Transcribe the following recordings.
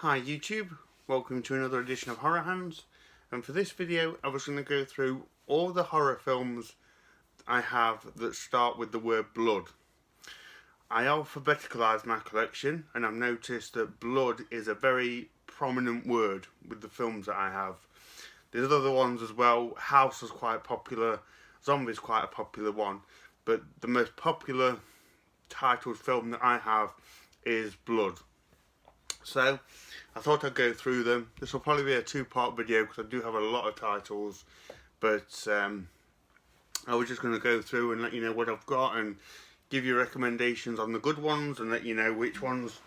Hi YouTube, welcome to another edition of Horror Hands, and for this video I was going to go through all the horror films I have that start with the word blood. I alphabeticalised my collection and I've noticed that blood is a very prominent word with the films that I have. There's other ones as well. House was quite popular, Zombie's quite a popular one, but the most popular titled film that I have is Blood. So I thought I'd go through them. This will probably be a two-part video because I do have a lot of titles, but I was just going to go through and let you know what I've got and give you recommendations on the good ones and let you know which ones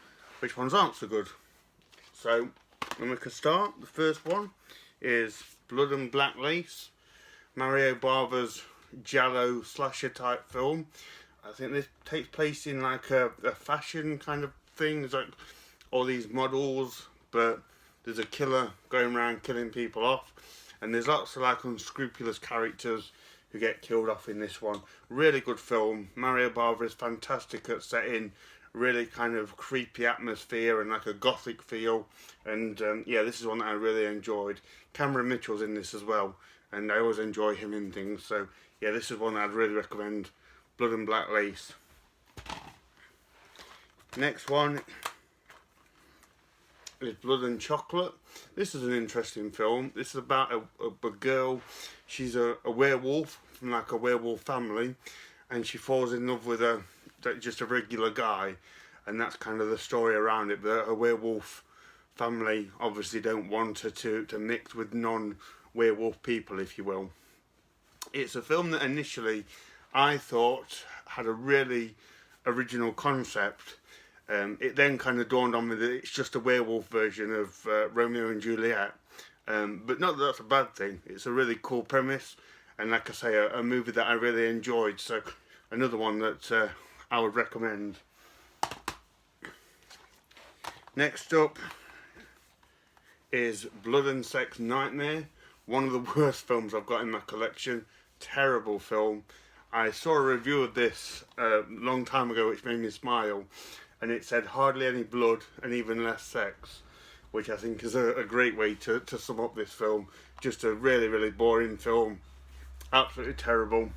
aren't so good. So when we can start, the first one is Blood and Black Lace, Mario Bava's Giallo slasher type film. I think this takes place in like a fashion kind of thing. It's like all these models, but there's a killer going around killing people off, and there's lots of like unscrupulous characters who get killed off in this one. Really good film. Mario Bava is fantastic at setting really kind of creepy atmosphere and like a gothic feel, and yeah, this is one that I really enjoyed. Cameron Mitchell's in this as well, and I always enjoy him in things, so yeah, this is one I'd really recommend. Blood and Black Lace. Next one is Blood and Chocolate. This is an interesting film. This is about a girl. She's a werewolf from like a werewolf family, and she falls in love with just a regular guy, and that's kind of the story around it. But a werewolf family obviously don't want her to mix with non-werewolf people, if you will. It's a film that initially I thought had a really original concept. It then kind of dawned on me that it's just a werewolf version of Romeo and Juliet, but not that that's a bad thing. It's a really cool premise, and like I say, a movie that I really enjoyed, so another one that I would recommend. Next up is Blood and Sex Nightmare, one of the worst films I've got in my collection. Terrible film. I saw a review of this a long time ago which made me smile, and it said hardly any blood and even less sex, which I think is a great way to sum up this film. Just a really boring film, absolutely terrible.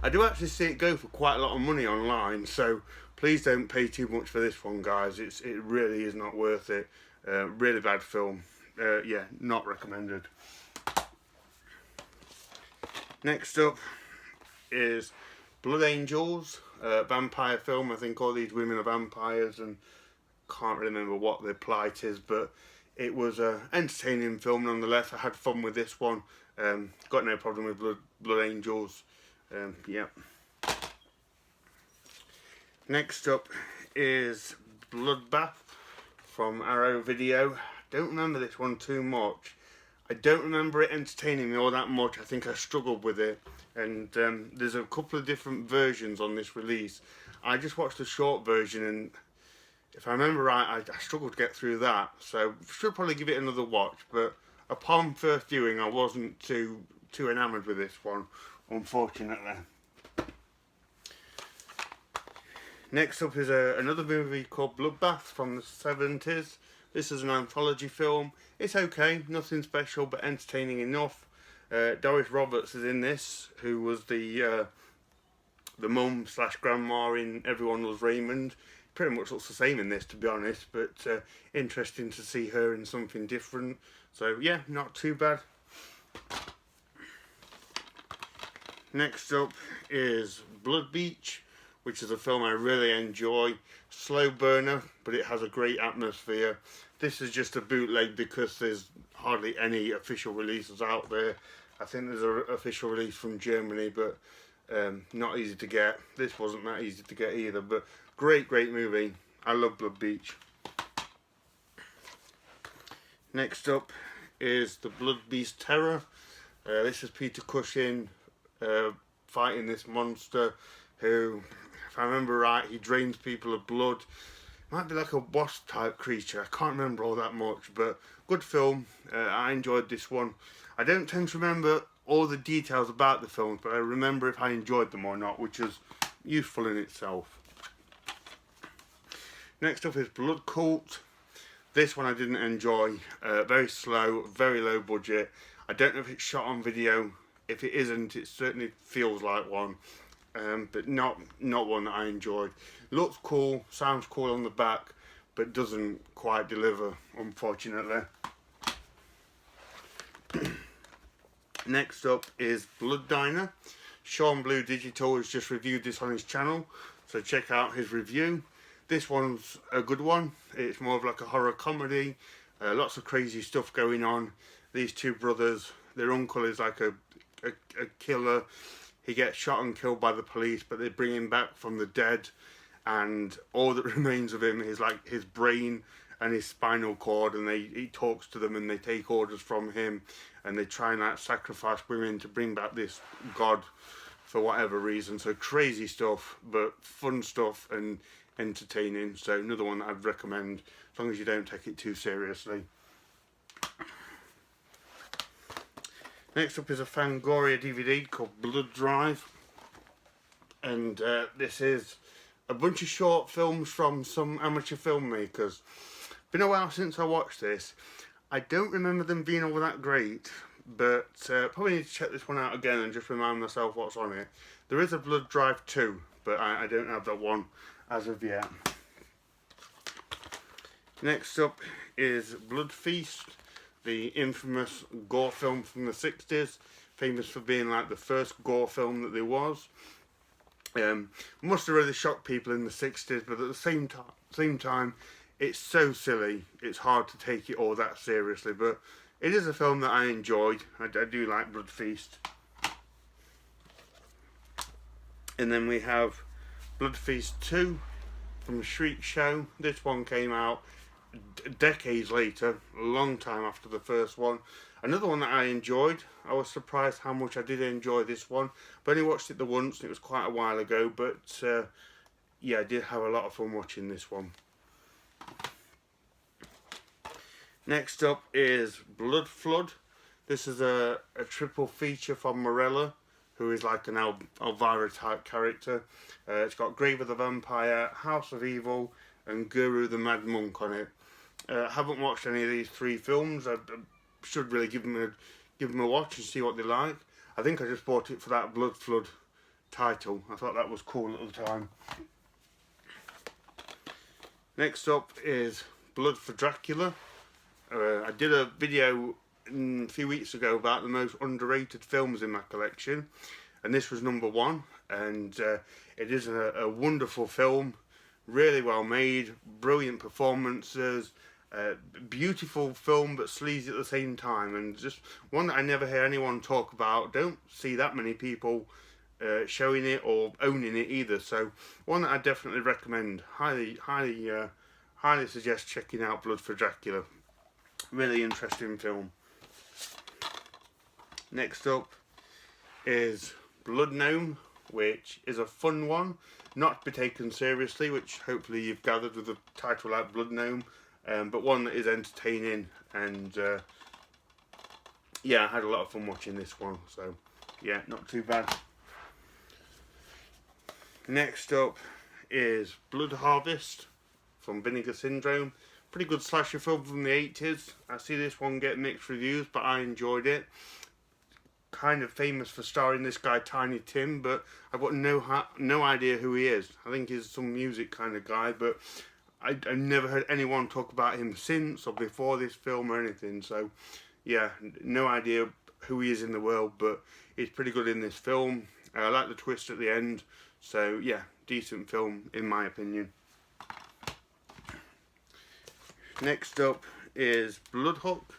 I do actually see it go for quite a lot of money online, so please don't pay too much for this one, guys. It really is not worth it. Really bad film. Yeah, not recommended. Next up is Blood Angels, vampire film. I think all these women are vampires, and can't remember what the plight is, but it was an entertaining film nonetheless. I had fun with this one. Got no problem with Blood Angels. Yeah. Next up is Bloodbath from Arrow Video. Don't remember this one too much. I don't remember it entertaining me all that much. I think I struggled with it, and there's a couple of different versions on this release. I just watched the short version, and if I remember right, I struggled to get through that, so should probably give it another watch. But upon first viewing, I wasn't too enamoured with this one, unfortunately. Next up is another movie called Bloodbath from the 70s. This is an anthology film. It's okay, nothing special, but entertaining enough. Doris Roberts is in this, who was the mum slash grandma in Everyone Loves Raymond. Pretty much looks the same in this, to be honest, but interesting to see her in something different. So yeah, not too bad. Next up is Blood Beach, which is a film I really enjoy. Slow burner, but it has a great atmosphere. This is just a bootleg because there's hardly any official releases out there. I think there's an official release from Germany, but not easy to get. This wasn't that easy to get either, but great movie. I love Blood Beach. Next up is The Blood Beast Terror. This is Peter Cushing fighting this monster who, if I remember right, he drains people of blood. Might be like a wasp type creature. I can't remember all that much, but good film. I enjoyed this one. I don't tend to remember all the details about the films, but I remember if I enjoyed them or not, which is useful in itself. Next up is Blood Cult. This one I didn't enjoy. Very slow, very low budget. I don't know if it's shot on video. If it isn't, it certainly feels like one. But not one that I enjoyed. Looks cool, sounds cool on the back, but doesn't quite deliver, unfortunately. Next up is Blood Diner. Sean Blue Digital has just reviewed this on his channel, so check out his review. This one's a good one. It's more of like a horror comedy. Lots of crazy stuff going on. These two brothers, their uncle is like a killer. He gets shot and killed by the police, but they bring him back from the dead, and all that remains of him is like his brain and his spinal cord, and he talks to them and they take orders from him, and they try and like sacrifice women to bring back this god for whatever reason. So crazy stuff, but fun stuff and entertaining. So another one that I'd recommend, as long as you don't take it too seriously. Next up is a Fangoria DVD called Blood Drive, and this is a bunch of short films from some amateur filmmakers. Been a while since I watched this. I don't remember them being all that great, but probably need to check this one out again and just remind myself what's on it. There is a Blood Drive 2, but I don't have that one as of yet. Next up is Blood Feast, the infamous gore film from the 60s, famous for being like the first gore film that there was. Must have really shocked people in the 60s, but at the same time, it's so silly, it's hard to take it all that seriously, but it is a film that I enjoyed. I do like Blood Feast. And then we have Blood Feast 2 from Shriek Show. This one came out decades later, a long time after the first one. Another one that I enjoyed. I was surprised how much I did enjoy this one. I've only watched it the once, and it was quite a while ago, but yeah, I did have a lot of fun watching this one. Next up is Blood Flood. This is a triple feature from Morella, who is like an Elvira type character. It's got Grave of the Vampire, House of Evil, and Guru the Mad Monk on it. Haven't watched any of these three films. I should really give them a watch and see what they like. I think I just bought it for that Blood Flood title. I thought that was cool at the time. Next up is Blood for Dracula. I did a video a few weeks ago about the most underrated films in my collection, and this was number one. And it is a wonderful film, really well made, brilliant performances, beautiful film but sleazy at the same time, and just one that I never hear anyone talk about. Don't see that many people showing it or owning it either, so one that I definitely recommend. Highly suggest checking out Blood for Dracula. Really interesting film. Next up is Blood Gnome, which is a fun one, not to be taken seriously, which hopefully you've gathered with a title like Blood Gnome, but one that is entertaining, and yeah, I had a lot of fun watching this one, so yeah, not too bad. Next up is Blood Harvest from Vinegar Syndrome. Pretty good slasher film from the 80s. I see this one get mixed reviews, but I enjoyed it. Kind of famous for starring this guy Tiny Tim, but I've got no idea who he is. I think he's some music kind of guy, but I've never heard anyone talk about him since or before this film or anything. So yeah, no idea who he is in the world, but he's pretty good in this film. I like the twist at the end. So yeah, decent film in my opinion. Next up is Bloodhook.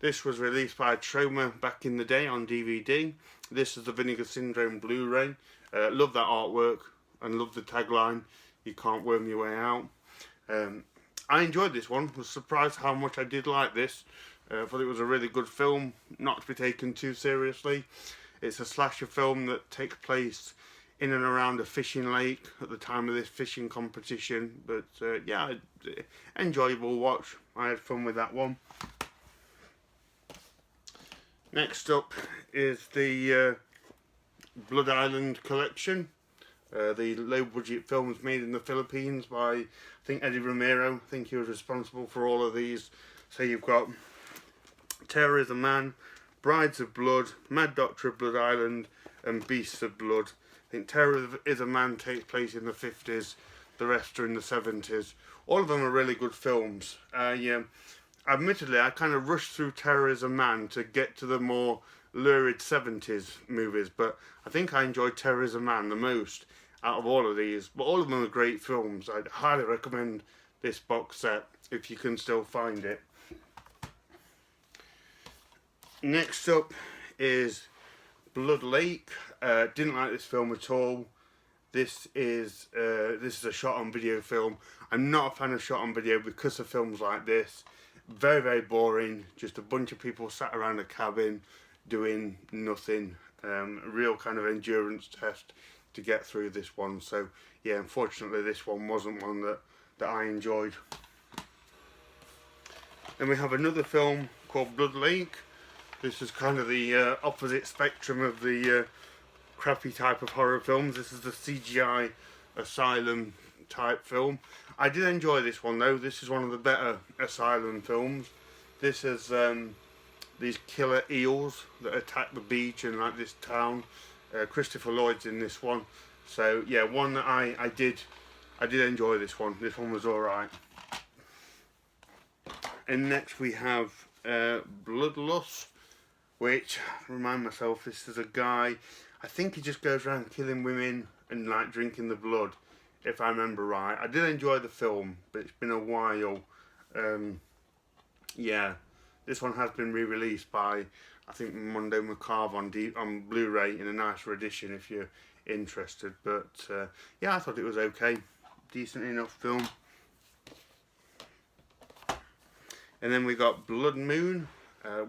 This was released by Troma back in the day on DVD. This is the Vinegar Syndrome Blu-ray. Love that artwork and love the tagline, "You can't worm your way out." I enjoyed this one. Was surprised how much I did like this. Thought it was a really good film, not to be taken too seriously. It's a slasher film that takes place in and around a fishing lake at the time of this fishing competition, but yeah, enjoyable watch. I had fun with that one. Next up is the Blood Island collection. the low budget films made in the Philippines by, I think, Eddie Romero. I think he was responsible for all of these. So you've got Terror is a Man, Brides of Blood, Mad Doctor of Blood Island, and Beasts of Blood. I think Terror is a Man takes place in the 50s, the rest are in the 70s. All of them are really good films. Yeah, admittedly, I kind of rushed through Terror is a Man to get to the more lurid 70s movies, but I think I enjoyed Terror is a Man the most out of all of these. But all of them are great films. I'd highly recommend this box set if you can still find it. Next up is Blood Lake. Didn't like this film at all. This is a shot on video film. I'm not a fan of shot on video because of films like this. Very, very boring. Just a bunch of people sat around a cabin doing nothing. A real kind of endurance test to get through this one. So yeah, unfortunately this one wasn't one that I enjoyed. Then we have another film called Blood Lake. This is kind of the opposite spectrum of the crappy type of horror films. This is the CGI asylum type film. I did enjoy this one though. This is one of the better asylum films. This is these killer eels that attack the beach in like this town. Christopher Lloyd's in this one. So yeah, one that I did enjoy this one. This one was alright. And next we have Bloodlust, which, remind myself, this is a guy, I think he just goes around killing women and like drinking the blood, if I remember right. I did enjoy the film, but it's been a while. Yeah, this one has been re-released by, I think, Mondo Macabre on Blu-ray in a nicer edition if you're interested. But yeah, I thought it was okay. Decent enough film. And then we got Blood Moon,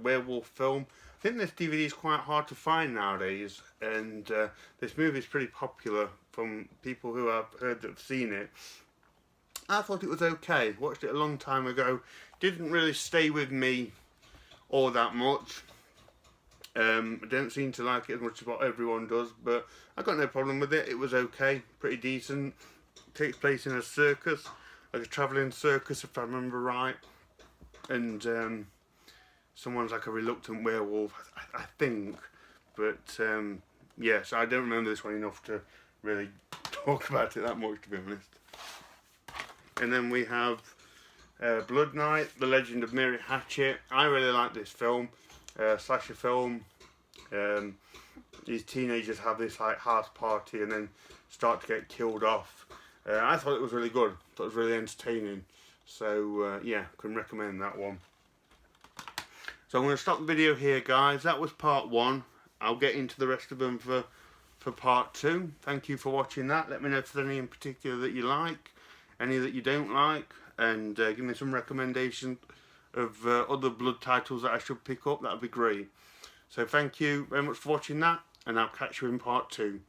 werewolf film. I think this DVD is quite hard to find nowadays, and this movie is pretty popular from people who I've heard that have seen it. I thought it was okay. Watched it a long time ago. Didn't really stay with me all that much. I don't seem to like it as much as what everyone does, but I got no problem with it. It was okay, pretty decent. It takes place in a circus, like a travelling circus if I remember right. And someone's like a reluctant werewolf, I think. But yeah, so I don't remember this one enough to really talk about it that much, to be honest. And then we have Blood Night, The Legend of Mary Hatchet. I really like this film, slasher film. These teenagers have this like house party and then start to get killed off. I thought it was really good. I thought it was really entertaining. So yeah, can recommend that one. So I'm going to stop the video here, guys. That was part 1. I'll get into the rest of them for part 2. Thank you for watching that. Let me know if there's any in particular that you like, any that you don't like, and give me some recommendations of other blood titles that I should pick up. That would be great. So thank you very much for watching that, and I'll catch you in part 2.